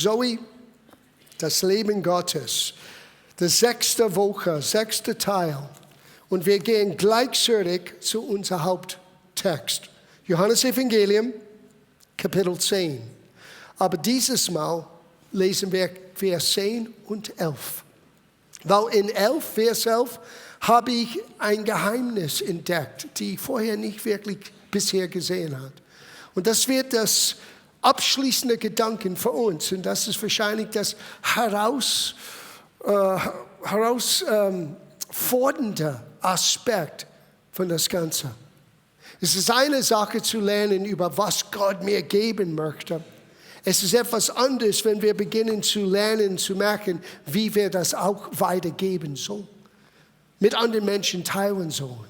ZOE, das Leben Gottes. Die 6. Woche, 6. Teil. Und wir gehen gleich zurück zu unserem Haupttext. Johannes Evangelium, Kapitel 10. Aber dieses Mal lesen wir Vers 10 und 11. Weil in Vers 11 habe ich ein Geheimnis entdeckt, die ich vorher nicht wirklich bisher gesehen habe. Und das wird das abschließende Gedanken für uns. Und das ist wahrscheinlich das herausfordernde Aspekt von das Ganze. Es ist eine Sache zu lernen über was Gott mir geben möchte. Es ist etwas anderes, wenn wir beginnen zu lernen, zu merken, wie wir das auch weitergeben sollen, mit anderen Menschen teilen sollen.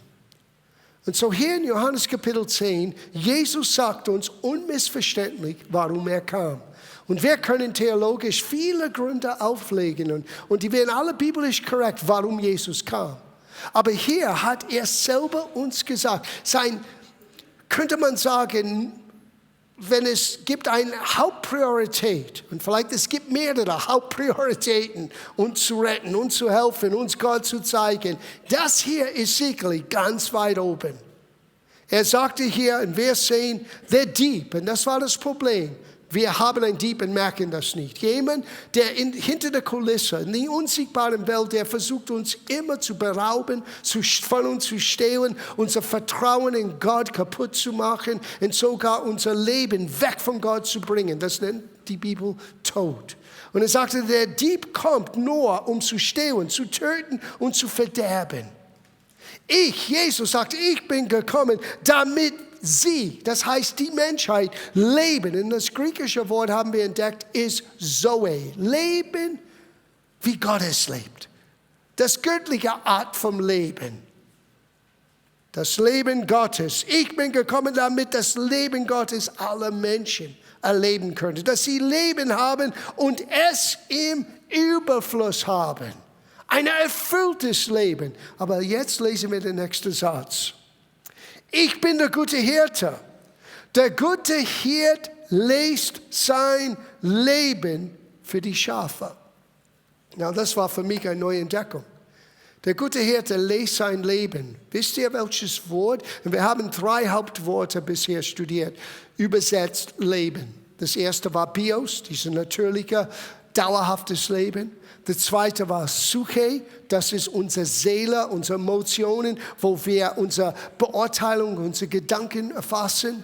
Und so hier in Johannes Kapitel 10, Jesus sagt uns unmissverständlich, warum er kam. Und wir können theologisch viele Gründe auflegen und die wären alle biblisch korrekt, warum Jesus kam. Aber hier hat er selber uns gesagt, könnte man sagen, wenn es gibt eine Hauptpriorität, und vielleicht es gibt mehrere Hauptprioritäten, uns zu retten, uns zu helfen, uns Gott zu zeigen, das hier ist sicherlich ganz weit oben. Er sagte hier in Vers 10, der Dieb, und das war das Problem. Wir haben einen Dieb und merken das nicht. Jemand, der hinter der Kulisse, in der unsichtbaren Welt, der versucht uns immer zu berauben, von uns zu stehlen, unser Vertrauen in Gott kaputt zu machen und sogar unser Leben weg von Gott zu bringen. Das nennt die Bibel Tod. Und er sagte, der Dieb kommt nur, um zu stehlen, zu töten und zu verderben. Jesus sagte, ich bin gekommen, damit sie, das heißt die Menschheit, leben. Und das griechische Wort haben wir entdeckt, ist ZOE. Leben, wie Gott es lebt. Das göttliche Art vom Leben. Das Leben Gottes. Ich bin gekommen, damit das Leben Gottes alle Menschen erleben könnte. Dass sie Leben haben und es im Überfluss haben. Ein erfülltes Leben. Aber jetzt lesen wir den nächsten Satz. Ich bin der gute Hirte. Der gute Hirt lässt sein Leben für die Schafe. Na, das war für mich eine neue Entdeckung. Der gute Hirte lässt sein Leben. Wisst ihr welches Wort? Und wir haben 3 Hauptworte bisher studiert. Übersetzt Leben. Das erste war Bios, dieses natürliche, dauerhaftes Leben. Das zweite war Psyche, das ist unsere Seele, unsere Emotionen, wo wir unsere Beurteilung, unsere Gedanken erfassen.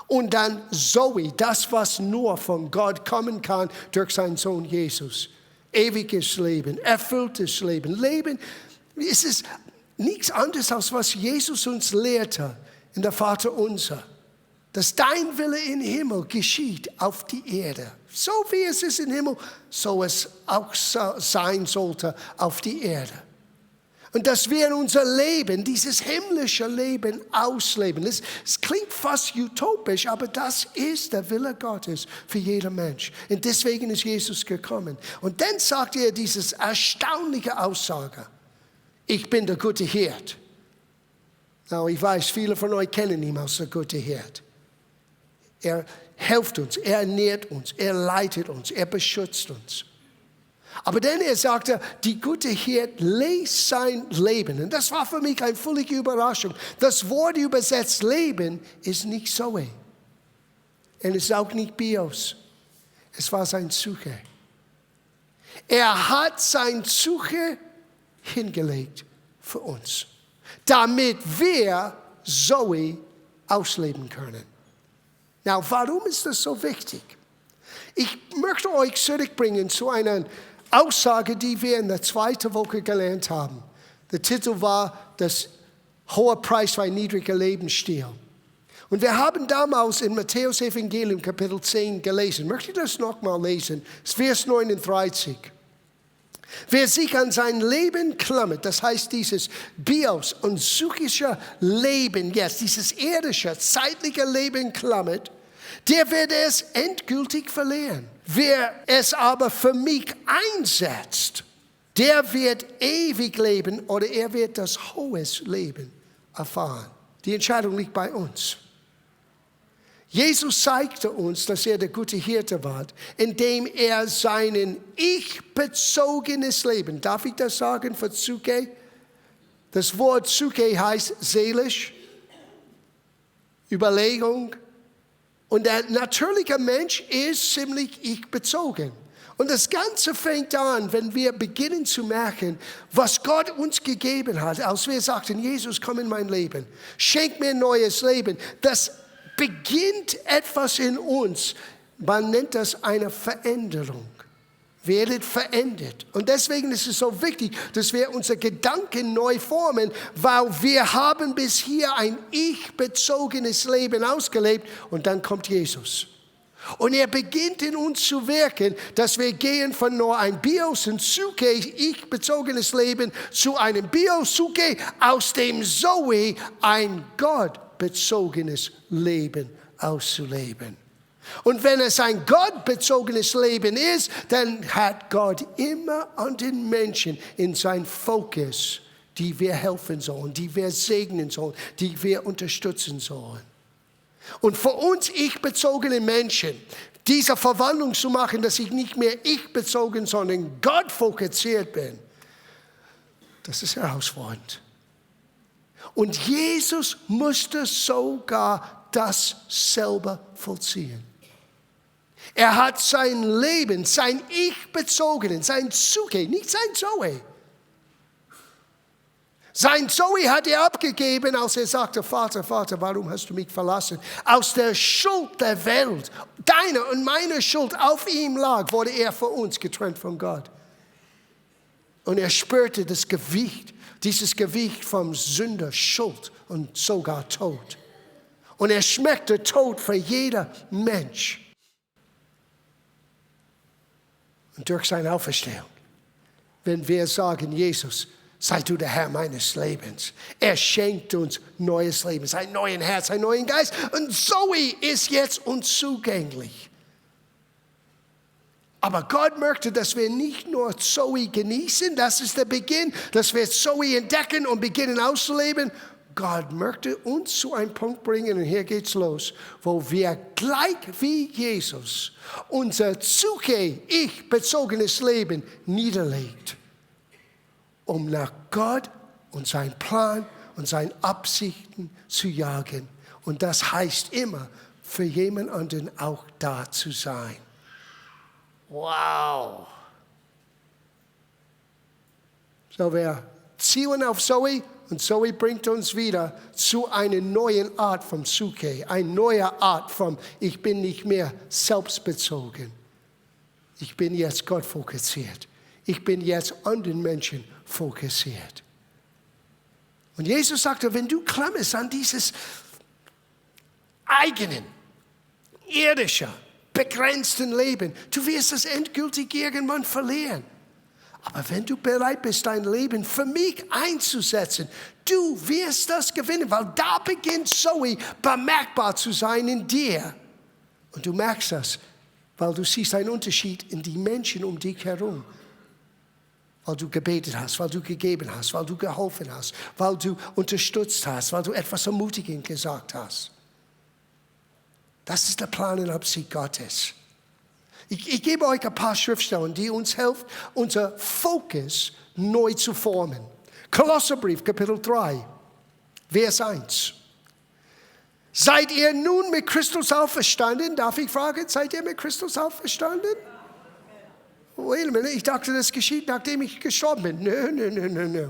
Und dann ZOE, das, was nur von Gott kommen kann durch seinen Sohn Jesus. Ewiges Leben, erfülltes Leben. Leben, es ist nichts anderes, als was Jesus uns lehrte in der Vater unser. Dass dein Wille im Himmel geschieht auf die Erde. So wie es ist im Himmel, so es auch sein sollte auf die Erde. Und dass wir unser Leben, dieses himmlische Leben ausleben. Es klingt fast utopisch, aber das ist der Wille Gottes für jeden Mensch. Und deswegen ist Jesus gekommen. Und dann sagt er diese erstaunliche Aussage. Ich bin der gute Hirt. Now, ich weiß, viele von euch kennen ihn als der gute Hirt. Er hilft uns, er ernährt uns, er leitet uns, er beschützt uns. Aber dann er sagte, die gute Hirt lässt sein Leben. Und das war für mich eine völlige Überraschung. Das Wort übersetzt Leben ist nicht ZOE. Und es ist auch nicht Bios. Es war sein Psyche. Er hat sein Psyche hingelegt für uns. Damit wir ZOE ausleben können. Now, warum ist das so wichtig? Ich möchte euch zurückbringen zu einer Aussage, die wir in der 2. Woche gelernt haben. Der Titel war, das hohe Preis für ein niedriger Lebensstil. Und wir haben damals in Matthäus Evangelium Kapitel 10 gelesen. Möchte ich das nochmal lesen? Das ist Vers 39. Wer sich an sein Leben klammert, das heißt dieses Bios und psychische Leben jetzt, dieses irdische, zeitliche Leben klammert, der wird es endgültig verlieren. Wer es aber für mich einsetzt, der wird ewig leben oder er wird das hohe Leben erfahren. Die Entscheidung liegt bei uns. Jesus zeigte uns, dass er der gute Hirte war, indem er sein ich-bezogenes Leben, darf ich das sagen für Psyche? Das Wort Psyche heißt seelisch, Überlegung. Und der natürliche Mensch ist ziemlich ich-bezogen. Und das Ganze fängt an, wenn wir beginnen zu merken, was Gott uns gegeben hat, als wir sagten, Jesus, komm in mein Leben, schenk mir ein neues Leben. Das beginnt etwas in uns. Man nennt das eine Veränderung. Werdet verändert. Und deswegen ist es so wichtig, dass wir unsere Gedanken neu formen, weil wir haben bis hier ein ich-bezogenes Leben ausgelebt und dann kommt Jesus. Und er beginnt in uns zu wirken, dass wir gehen von nur ein Bios und Psyche, ich-bezogenes Leben, zu einem Bios-Psyche, aus dem ZOE ein Gott-bezogenes Leben auszuleben. Und wenn es ein gottbezogenes Leben ist, dann hat Gott immer an den Menschen in sein Fokus, die wir helfen sollen, die wir segnen sollen, die wir unterstützen sollen. Und für uns ich-bezogene Menschen, diese Verwandlung zu machen, dass ich nicht mehr ich-bezogen, sondern Gott fokussiert bin, das ist herausfordernd. Und Jesus musste sogar das selber vollziehen. Er hat sein Leben, sein Ich-bezogenen, sein Psyche, nicht sein ZOE. Sein ZOE hat er abgegeben, als er sagte, Vater, Vater, warum hast du mich verlassen? Aus der Schuld der Welt, deine und meine Schuld auf ihm lag, wurde er für uns getrennt von Gott. Und er spürte das Gewicht, dieses Gewicht vom Sünder, Schuld und sogar Tod. Und er schmeckte Tod für jeder Mensch. Und durch seine Auferstehung, wenn wir sagen, Jesus, sei du der Herr meines Lebens. Er schenkt uns neues Leben, ein neues Herz, einen neuen Geist. Und ZOE ist jetzt uns zugänglich. Aber Gott möchte, dass wir nicht nur ZOE genießen, das ist der Beginn, dass wir ZOE entdecken und beginnen auszuleben. Gott möchte uns zu einem Punkt bringen, und hier geht's los, wo wir gleich wie Jesus unser Psyche, ich-bezogenes Leben niederlegt, um nach Gott und seinen Plan und seinen Absichten zu jagen. Und das heißt immer, für jemand anderen auch da zu sein. Wow! So, wir zielen auf ZOE und ZOE bringt uns wieder zu einer neuen Art von Psyche, eine neue Art von, ich bin nicht mehr selbstbezogen. Ich bin jetzt Gott fokussiert. Ich bin jetzt an den Menschen fokussiert. Und Jesus sagte, wenn du klammerst an dieses eigenen, irdischen, begrenzten Leben, du wirst es endgültig irgendwann verlieren. Aber wenn du bereit bist, dein Leben für mich einzusetzen, du wirst das gewinnen, weil da beginnt ZOE bemerkbar zu sein in dir. Und du merkst das, weil du siehst einen Unterschied in die Menschen um dich herum. Weil du gebetet hast, weil du gegeben hast, weil du geholfen hast, weil du unterstützt hast, weil du etwas ermutigend gesagt hast. Das ist der Plan und Absicht Gottes. Ich gebe euch ein paar Schriftstellen, die uns helfen, unser Fokus neu zu formen. Kolosserbrief, Kapitel 3, Vers 1. Seid ihr nun mit Christus auferstanden? Darf ich fragen, seid ihr mit Christus auferstanden? Wait a minute, ich dachte, das geschieht, nachdem ich gestorben bin. Nö.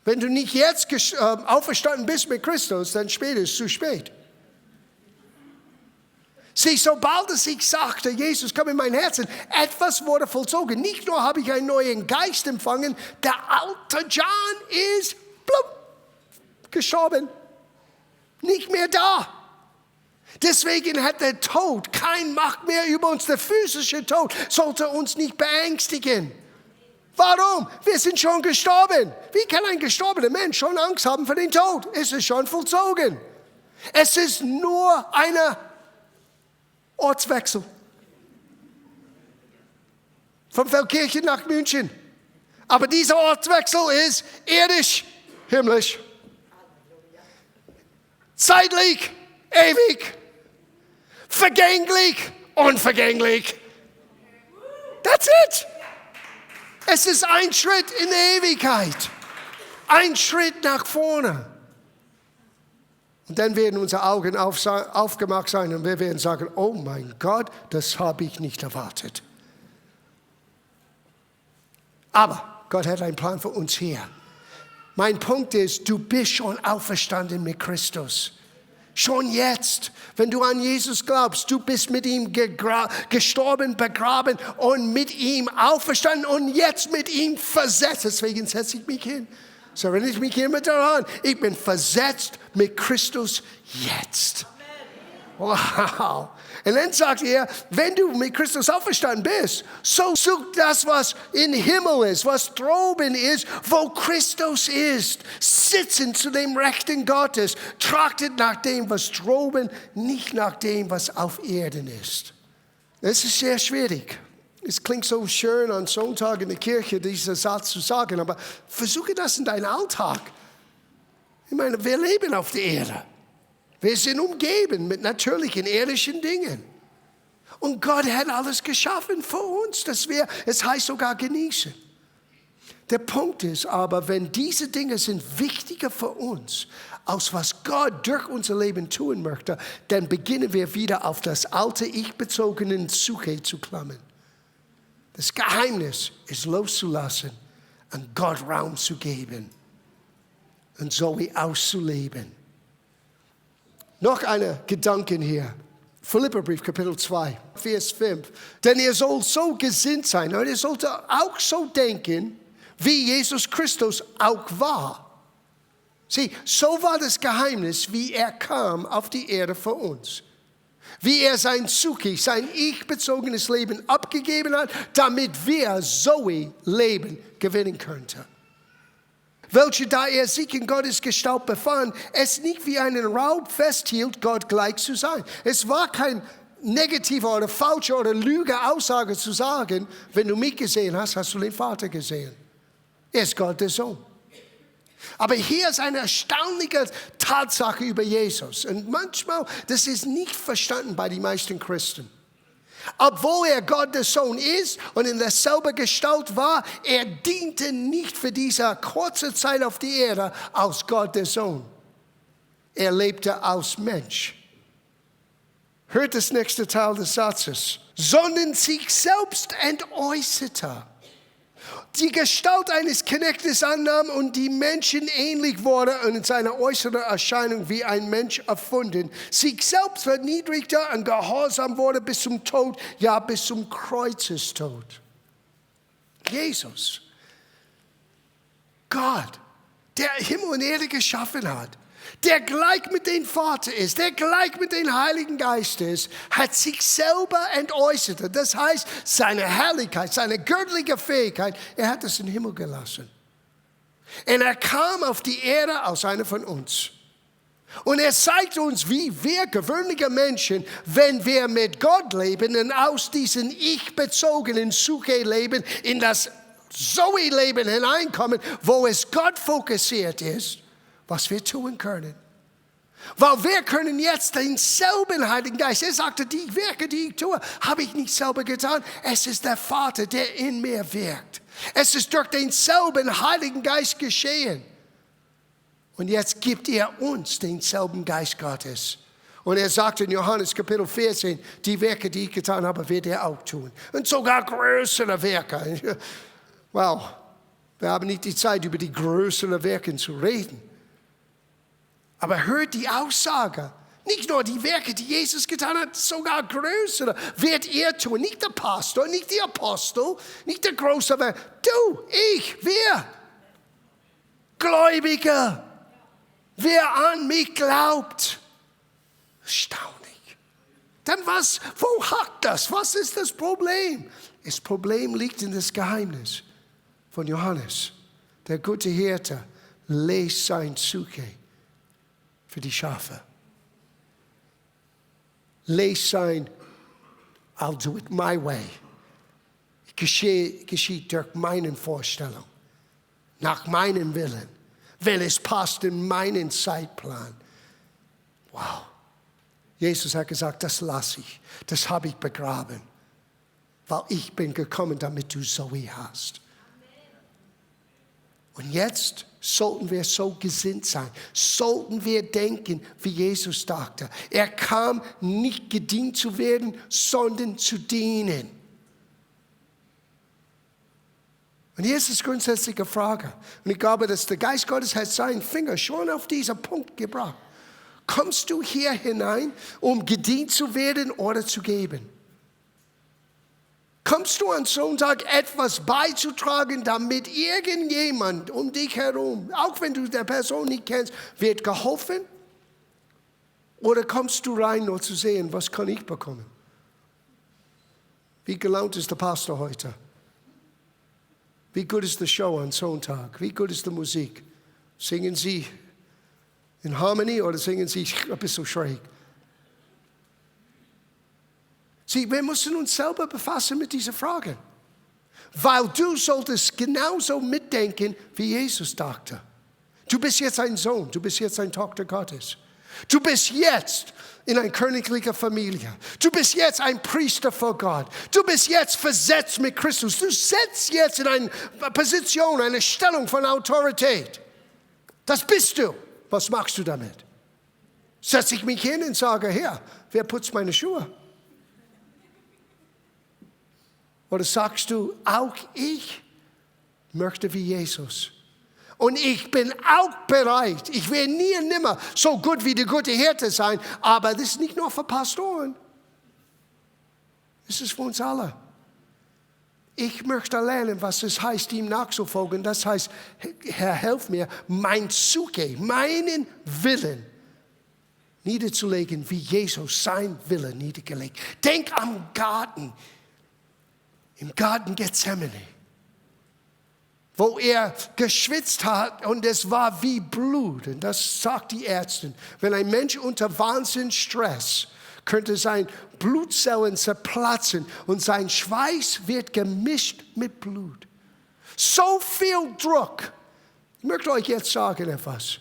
Wenn du nicht jetzt auferstanden bist mit Christus, dann später ist es zu spät. Sieh, sobald ich sagte, Jesus, komm in mein Herzen, etwas wurde vollzogen. Nicht nur habe ich einen neuen Geist empfangen, der alte John ist gestorben. Nicht mehr da. Deswegen hat der Tod keine Macht mehr über uns. Der physische Tod sollte uns nicht beängstigen. Warum? Wir sind schon gestorben. Wie kann ein gestorbener Mensch schon Angst haben vor dem Tod? Es ist schon vollzogen. Es ist nur ein Ortswechsel. Von Feldkirchen nach München. Aber dieser Ortswechsel ist irdisch, himmlisch. Zeitlich, ewig. vergänglich, unvergänglich. That's it. Es ist ein Schritt in die Ewigkeit. Ein Schritt nach vorne. Und dann werden unsere Augen aufgemacht sein und wir werden sagen, oh mein Gott, das habe ich nicht erwartet. Aber Gott hat einen Plan für uns hier. Mein Punkt ist, du bist schon auferstanden mit Christus. Schon jetzt, wenn du an Jesus glaubst, du bist mit ihm gestorben, begraben und mit ihm auferstanden und jetzt mit ihm versetzt. Deswegen setze ich mich hin. So erinnere ich mich immer daran, ich bin versetzt mit Christus jetzt. Wow. Und dann sagt er, wenn du mit Christus auferstanden bist, so such das, was im Himmel ist, was droben ist, wo Christus ist. Sitzen zu dem Rechten Gottes. Trachtet nach dem, was droben, nicht nach dem, was auf Erden ist. Es ist sehr schwierig. Es klingt so schön an Sonntag in der Kirche, dieser Satz zu sagen, aber versuche das in deinen Alltag. Ich meine, wir leben auf der Erde. Wir sind umgeben mit natürlichen, irdischen Dingen. Und Gott hat alles geschaffen für uns, dass wir, es heißt sogar genießen. Der Punkt ist aber, wenn diese Dinge sind wichtiger für uns, als was Gott durch unser Leben tun möchte, dann beginnen wir wieder auf das alte, ich-bezogene Suche zu klammern. Das Geheimnis ist loszulassen und Gott Raum zu geben und ZOE auszuleben. Noch eine Gedanken hier. Philipperbrief, Kapitel 2, Vers 5. Denn ihr sollt so gesinnt sein und ihr sollt auch so denken, wie Jesus Christus auch war. Sieh, so war das Geheimnis, wie er kam auf die Erde für uns. Wie er sein Suche, sein ich-bezogenes Leben abgegeben hat, damit wir ZOE-Leben gewinnen könnten. Welche, da er sich in Gottes Gestalt befand, es nicht wie einen Raub festhielt, Gott gleich zu sein. Es war kein negative oder falsche oder lüge Aussage zu sagen, wenn du mich gesehen hast, hast du den Vater gesehen. Er ist Gott der Sohn. Aber hier ist eine erstaunliche Tatsache über Jesus. Und manchmal, das ist nicht verstanden bei den meisten Christen. Obwohl er Gott der Sohn ist und in derselben Gestalt war, er diente nicht für diese kurze Zeit auf der Erde als Gott der Sohn. Er lebte als Mensch. Hört das nächste Teil des Satzes. Sondern sich selbst entäußerte. Die Gestalt eines Knechtes annahm und die Menschen ähnlich wurde und in seiner äußeren Erscheinung wie ein Mensch erfunden. Sich selbst verniedrigte und gehorsam wurde bis zum Tod, ja bis zum Kreuzestod. Jesus, Gott, der Himmel und Erde geschaffen hat, der gleich mit dem Vater ist, der gleich mit dem Heiligen Geist ist, hat sich selber entäußert. Das heißt, seine Herrlichkeit, seine göttliche Fähigkeit, er hat es im Himmel gelassen. Und er kam auf die Erde als einer von uns. Und er zeigt uns, wie wir gewöhnliche Menschen, wenn wir mit Gott leben und aus diesem ich-bezogenen Suche-Leben in das ZOE-Leben hineinkommen, wo es Gott fokussiert ist, was wir tun können. Weil wir können jetzt denselben Heiligen Geist, er sagte, die Werke, die ich tue, habe ich nicht selber getan. Es ist der Vater, der in mir wirkt. Es ist durch denselben Heiligen Geist geschehen. Und jetzt gibt er uns denselben Geist Gottes. Und er sagt in Johannes Kapitel 14, die Werke, die ich getan habe, wird er auch tun. Und sogar größere Werke. Wow, wir haben nicht die Zeit, über die größeren Werke zu reden. Aber hört die Aussage. Nicht nur die Werke, die Jesus getan hat, sogar größere wird er tun. Nicht der Pastor, nicht der Apostel, nicht der große Werk. Du, ich, wir. Gläubige. Wer an mich glaubt. Erstaunlich. Dann was, wo hakt das? Was ist das Problem? Das Problem liegt in das Geheimnis von Johannes. Der gute Hirte lässt sein Suche für die Schafe. Lässt sein, I'll do it my way. Geschieht durch meine Vorstellung, nach meinem Willen, wenn es passt in meinen Zeitplan. Wow. Jesus hat gesagt, das lasse ich, das habe ich begraben, weil ich bin gekommen, damit du ZOE hast. Und jetzt sollten wir so gesinnt sein, sollten wir denken, wie Jesus dachte. Er kam nicht gedient zu werden, sondern zu dienen. Und hier ist die grundsätzliche Frage. Und ich glaube, dass der Geist Gottes hat seinen Finger schon auf diesen Punkt gebracht. Kommst du hier hinein, um gedient zu werden oder zu geben? Kommst du an Sonntag etwas beizutragen, damit irgendjemand um dich herum, auch wenn du der Person nicht kennst, wird geholfen? Oder kommst du rein, nur zu sehen, was kann ich bekommen? Wie gelaunt ist der Pastor heute? Wie gut ist die Show am Sonntag? Wie gut ist die Musik? Singen Sie in Harmonie oder singen Sie ein bisschen schräg? Sieh, wir müssen uns selber befassen mit dieser Frage. Weil du solltest genauso mitdenken, wie Jesus dachte. Du bist jetzt ein Sohn, du bist jetzt eine Tochter Gottes. Du bist jetzt in einer königlichen Familie. Du bist jetzt ein Priester vor Gott. Du bist jetzt versetzt mit Christus. Du sitzt jetzt in eine Position, eine Stellung von Autorität. Das bist du. Was machst du damit? Setze ich mich hin und sage, Herr, wer putzt meine Schuhe? Oder sagst du, auch ich möchte wie Jesus. Und ich bin auch bereit. Ich werde nie und nimmer so gut wie der gute Hirte sein. Aber das ist nicht nur für Pastoren. Das ist für uns alle. Ich möchte lernen, was es heißt, ihm nachzufolgen. Das heißt, Herr, helf mir, mein Zuge, meinen Willen niederzulegen, wie Jesus sein Wille niedergelegt. Denk am Garten. Im Garten Gethsemane, wo er geschwitzt hat und es war wie Blut. Und das sagt die Ärztin. Wenn ein Mensch unter Wahnsinnsstress, könnte sein Blutzellen zerplatzen und sein Schweiß wird gemischt mit Blut. So viel Druck. Ich möchte euch jetzt sagen etwas.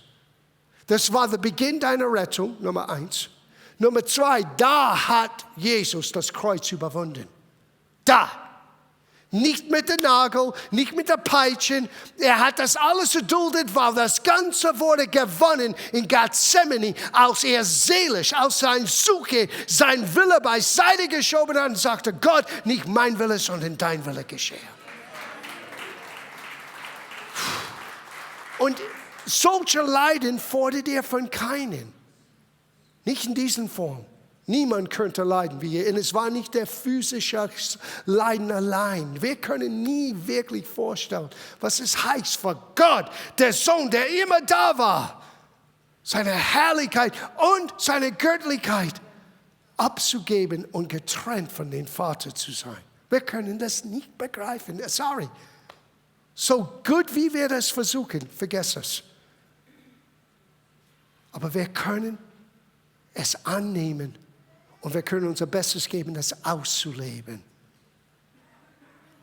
Das war der Beginn deiner Rettung, Nummer 1. Nummer 2, da hat Jesus das Kreuz überwunden. Da. Nicht mit dem Nagel, nicht mit der Peitsche. Er hat das alles erduldet, weil das Ganze wurde gewonnen in Gethsemane, als er seelisch, als sein Suche, sein Wille beiseite geschoben hat und sagte, Gott, nicht mein Wille, sondern dein Wille geschehe. Und solche Leiden fordert er von keinem. Nicht in diesen Form. Niemand könnte leiden wie er. Und es war nicht der physische Leiden allein. Wir können nie wirklich vorstellen, was es heißt für Gott, der Sohn, der immer da war, seine Herrlichkeit und seine Göttlichkeit abzugeben und getrennt von dem Vater zu sein. Wir können das nicht begreifen. Sorry. So gut wie wir das versuchen, vergiss es. Aber wir können es annehmen. Und wir können unser Bestes geben, das auszuleben.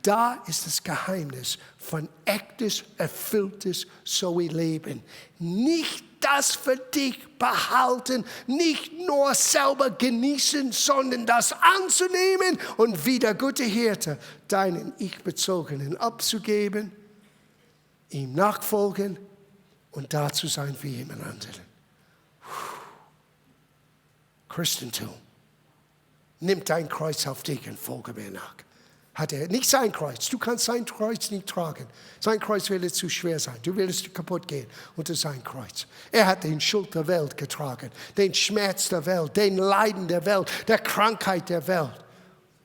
Da ist das Geheimnis von echtes, erfülltes ZOE-Leben. Nicht das für dich behalten, nicht nur selber genießen, sondern das anzunehmen und wie der gute Hirte deinen Ich-Bezogenen abzugeben, ihm nachfolgen und da zu sein wie jemand anderen. Christentum. Nimm dein Kreuz auf dich und folge mir nach. Hat er nicht sein Kreuz. Du kannst sein Kreuz nicht tragen. Sein Kreuz würde zu schwer sein. Du würdest kaputt gehen unter sein Kreuz. Er hat den Schuld der Welt getragen, den Schmerz der Welt, den Leiden der Welt, der Krankheit der Welt.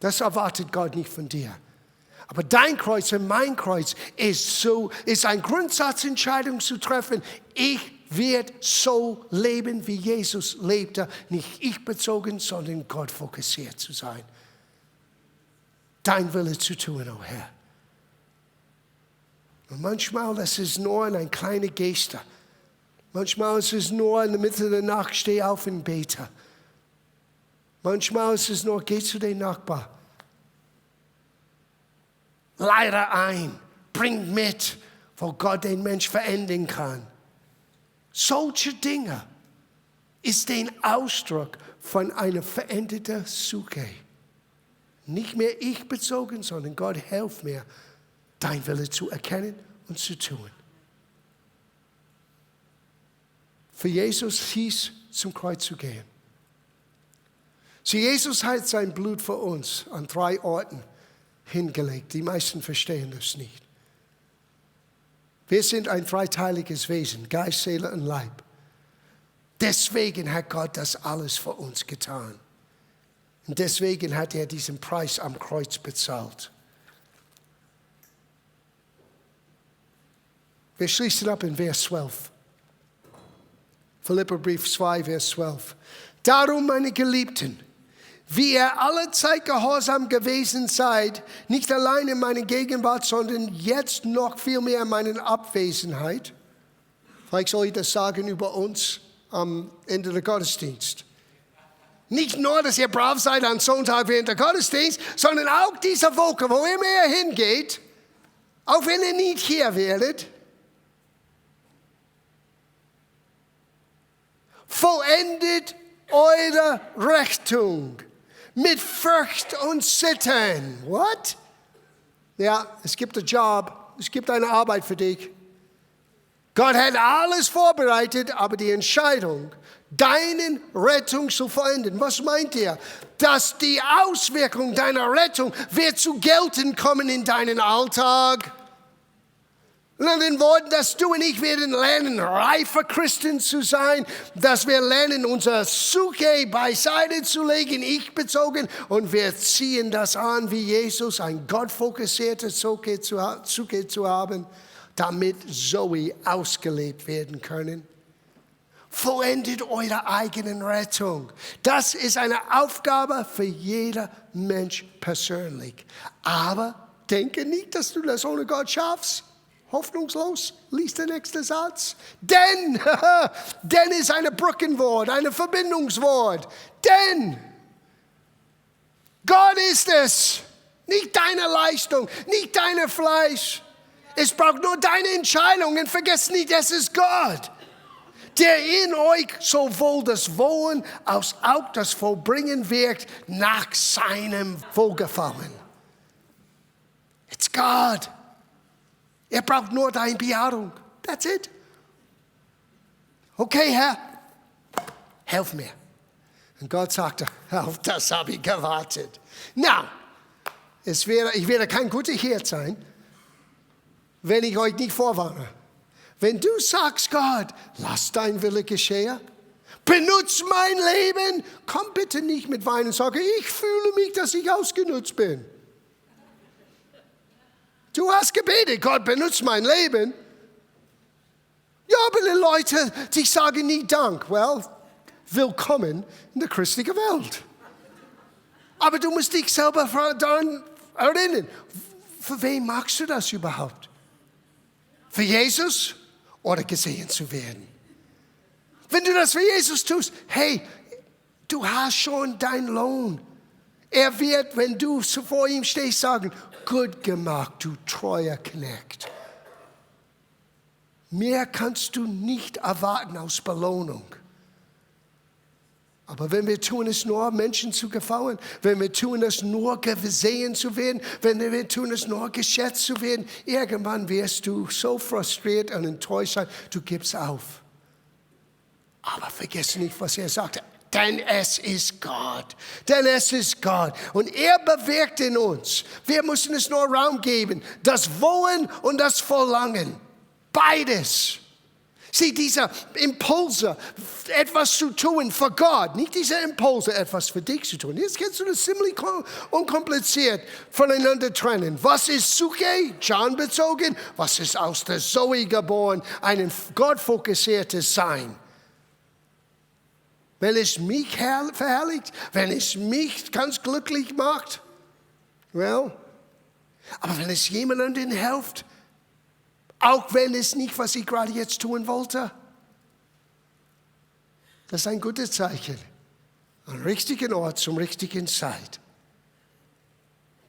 Das erwartet Gott nicht von dir. Aber dein Kreuz und mein Kreuz ist eine Grundsatzentscheidung zu treffen. Ich wird so leben, wie Jesus lebte, nicht ich bezogen, sondern Gott fokussiert zu sein. Dein Wille zu tun, oh Herr. Und manchmal ist es nur eine kleine Geste. Manchmal ist es nur in der Mitte der Nacht, steh auf und bete. Manchmal ist es nur, geh zu dem Nachbar. Leite ein, bring mit, wo Gott den Mensch verändern kann. Solche Dinge. ist den Ausdruck von einer veränderten Suche. Nicht mehr ich bezogen, sondern Gott, hilf mir, dein Wille zu erkennen und zu tun. Für Jesus hieß, zum Kreuz zu gehen. Jesus hat sein Blut für uns an 3 Orten hingelegt. Die meisten verstehen das nicht. Wir sind ein dreiteiliges Wesen, Geist, Seele und Leib. Deswegen hat Gott das alles für uns getan. Und deswegen hat er diesen Preis am Kreuz bezahlt. Wir schließen ab in Vers 12. Philipperbrief 2, Vers 12. Darum, meine Geliebten, wie ihr alle Zeit gehorsam gewesen seid, nicht allein in meiner Gegenwart, sondern jetzt noch viel mehr in meiner Abwesenheit. Vielleicht soll ich das sagen über uns am Ende des Gottesdienstes. Nicht nur, dass ihr brav seid am Sonntag während der Gottesdienst, sondern auch diese Woche, wo immer ihr hingeht, auch wenn ihr nicht hier werdet, vollendet eure Rettung mit Furcht und Zittern. What? Ja, es gibt einen Job, es gibt eine Arbeit für dich. Gott hat alles vorbereitet, aber die Entscheidung, deine Rettung zu vollenden. Was meint ihr? Dass die Auswirkung deiner Rettung wird zu gelten kommen in deinen Alltag. In anderen Worten, dass du und ich werden lernen, reife Christen zu sein, dass wir lernen, unsere Suche beiseite zu legen, ich bezogen, und wir ziehen das an, wie Jesus, ein gottfokussierte Suche zu haben, damit ZOE ausgelebt werden können. Vollendet eure eigenen Rettung. Das ist eine Aufgabe für jeder Mensch persönlich. Aber denke nicht, dass du das ohne Gott schaffst. Hoffnungslos, liest der nächste Satz. Denn ist ein Brückenwort, ein Verbindungswort. Denn Gott ist es, nicht deine Leistung, nicht dein Fleisch. Es braucht nur deine Entscheidung und vergesst nicht, es ist Gott, der in euch sowohl das Wollen als auch das Vollbringen wirkt nach seinem Wohlgefallen. It's God. Er braucht nur deine Bejahrung. That's it. Okay, Herr, helf mir. Und Gott sagte, auf das habe ich gewartet. Now, ich werde kein guter Hirt sein, wenn ich euch nicht vorwarne. Wenn du sagst, Gott, lass dein Wille geschehen, benutz mein Leben, komm bitte nicht mit Wein und sage, ich fühle mich, dass ich ausgenutzt bin. Du hast gebetet, Gott, benutzt mein Leben. Ja, aber die Leute, die sagen nie Dank. Well, willkommen in der christlichen Welt. Aber du musst dich selber daran erinnern. Für wen machst du das überhaupt? Für Jesus oder gesehen zu werden? Wenn du das für Jesus tust, hey, du hast schon deinen Lohn. Er wird, wenn du vor ihm stehst, sagen, gut gemacht, du treuer Knecht. Mehr kannst du nicht erwarten als Belohnung. Aber wenn wir tun es nur, Menschen zu gefallen, wenn wir tun es nur, gesehen zu werden, wenn wir tun es nur, geschätzt zu werden, irgendwann wirst du so frustriert und enttäuscht sein, du gibst auf. Aber vergiss nicht, was er sagte. Denn es ist Gott. Denn es ist Gott. Und er bewirkt in uns. Wir müssen es nur Raum geben. Das Wollen und das Verlangen. Beides. Sieh, diese Impulse, etwas zu tun für Gott. Nicht diese Impulse, etwas für dich zu tun. Jetzt kannst du das ziemlich unkompliziert voneinander trennen. Was ist Suche, John bezogen? Was ist aus der ZOE geboren? Ein gottfokussiertes Sein. Wenn es mich verherrlicht, wenn es mich ganz glücklich macht, well, aber wenn es jemandem hilft, auch wenn es nicht, was ich gerade jetzt tun wollte, das ist ein gutes Zeichen. Am richtigen Ort, zum richtigen Zeit.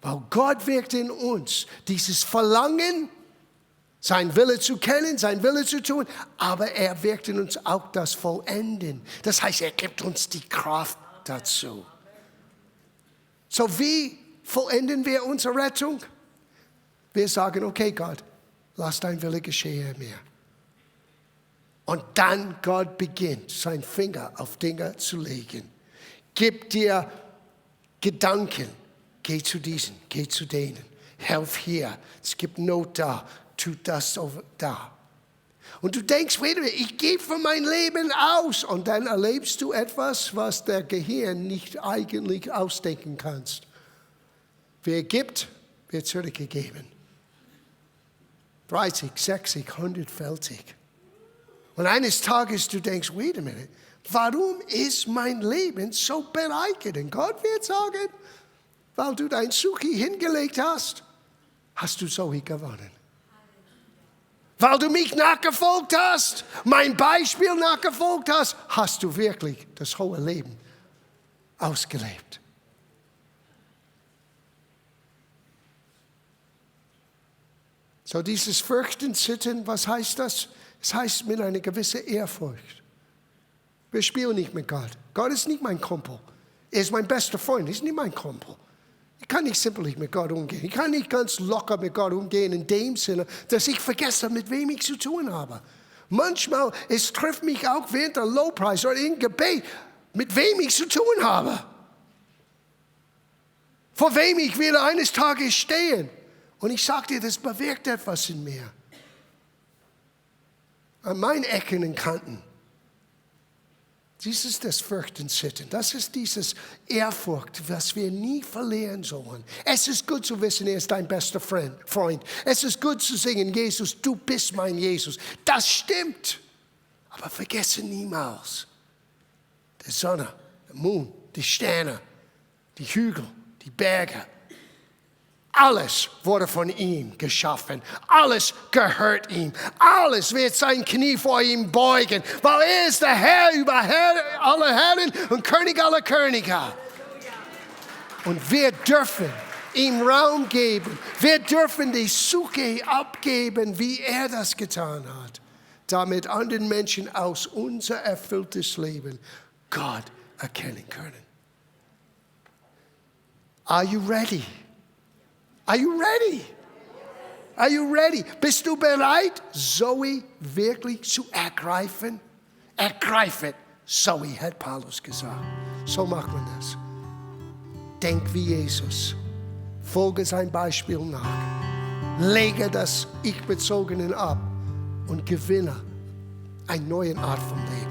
Weil Gott wirkt in uns dieses Verlangen Sein Wille zu kennen, sein Wille zu tun, aber er wirkt in uns auch das Vollenden. Das heißt, er gibt uns die Kraft dazu. So wie vollenden wir unsere Rettung? Wir sagen, okay Gott, lass dein Wille geschehen in mir. Und dann Gott beginnt, seinen Finger auf Dinge zu legen. Gib dir Gedanken, geh zu diesen, geh zu denen, helf hier, es gibt Not da. Tut das da. Und du denkst, ich gebe für mein Leben aus. Und dann erlebst du etwas, was der Gehirn nicht eigentlich ausdenken kannst. Wer gibt, wird zurückgegeben. 30, 60, 100-fältig. Und eines Tages du denkst, warum ist mein Leben so bereichert? Und Gott wird sagen, weil du dein Suki hingelegt hast, hast du ZOE gewonnen. Weil du mich nachgefolgt hast, mein Beispiel nachgefolgt hast, hast du wirklich das hohe Leben ausgelebt. So dieses Fürchten, Zittern, was heißt das? Es heißt mit einer gewissen Ehrfurcht. Wir spielen nicht mit Gott. Gott ist nicht mein Kumpel. Er ist mein bester Freund, er ist nicht mein Kumpel. Ich kann nicht simpel mit Gott umgehen. Ich kann nicht ganz locker mit Gott umgehen in dem Sinne, dass ich vergesse, mit wem ich zu tun habe. Manchmal, es trifft mich auch während der Lobpreis oder im Gebet, mit wem ich zu tun habe. Vor wem ich wieder eines Tages stehen. Und ich sage dir, das bewirkt etwas in mir. An meinen Ecken und Kanten. Dies ist das Fürchten, Zittern. Das ist dieses Ehrfurcht, was wir nie verlieren sollen. Es ist gut zu wissen, er ist dein bester Freund. Es ist gut zu singen, Jesus, du bist mein Jesus. Das stimmt. Aber vergesse niemals, die Sonne, der Mond, die Sterne, die Hügel, die Berge. Alles wurde von ihm geschaffen. Alles gehört ihm. Alles wird sein Knie vor ihm beugen, weil er ist der Herr über alle Herren und König aller Könige. Und wir dürfen ihm Raum geben. Wir dürfen die Suche abgeben, wie er das getan hat, damit anderen Menschen aus unser erfülltes Leben Gott erkennen können. Are you ready? Are you ready? Are you ready? Bist du bereit, ZOE wirklich zu ergreifen? Ergreifen. ZOE, hat Paulus gesagt. So macht man das. Denk wie Jesus. Folge sein Beispiel nach. Lege das Ich-Bezogene ab und gewinne eine neue Art von Leben.